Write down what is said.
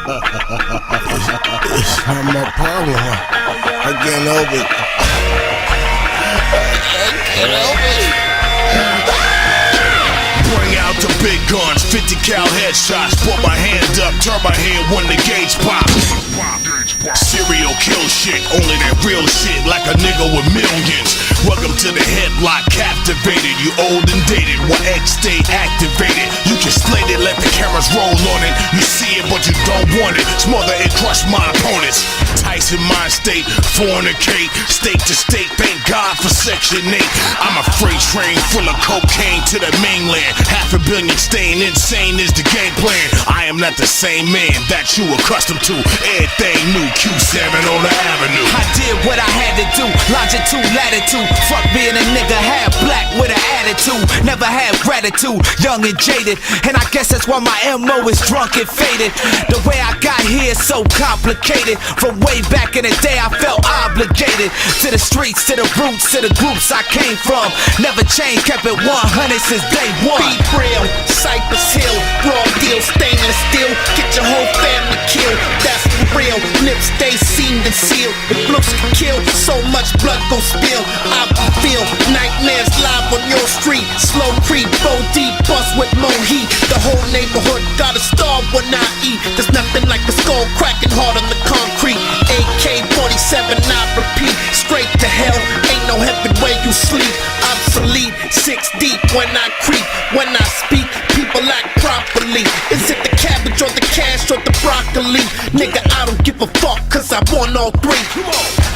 not my problem. I can't help it. I can't help it. Bring out the big guns, 50 cal headshots. Put my hand up, turn my head when the gauge pop. Serial kill shit, only that real shit, like a nigga with millions. Welcome to the headlock, captivated. You old and dated, while X stay activated. You can slate it, let the cameras roll on it. You see it, but you don't want it. Smother and crush my opponents. Tyson mind state, fornicate, state to state. Thank God for Section 8. I'm a freight train full of cocaine to the mainland. 500 million staying insane is the game plan. I am not the same man that you accustomed to. Everything new, Q7 on the avenue. I did what I had to do, longitude, latitude. Fuck being a nigga, half black with an attitude. Never had gratitude, young and jaded. And I guess that's why my MO is drunk and faded. The way I got here is so complicated. From way back in the day I felt obligated. To the streets, to the roots, to the groups I came from. Never changed, kept it 100 since day one. Be real, Cypress Hill, raw deal, stainless steel. Get your whole family killed, that's for real. Lips stay seamed and sealed. If looks can kill, so much blood gon' spill. I feel nightmares live on your street. Slow creep, go deep, bust with more heat. The whole neighborhood gotta starve when I eat. There's nothing like a skull cracking hard on the concrete. AK-47, I repeat, straight to hell. Ain't no heaven where you sleep. Obsolete, 6 deep when I creep. When I speak, people act properly. Is it the cabbage or the cash or the broccoli? Nigga, I don't give a fuck, cause I want all three.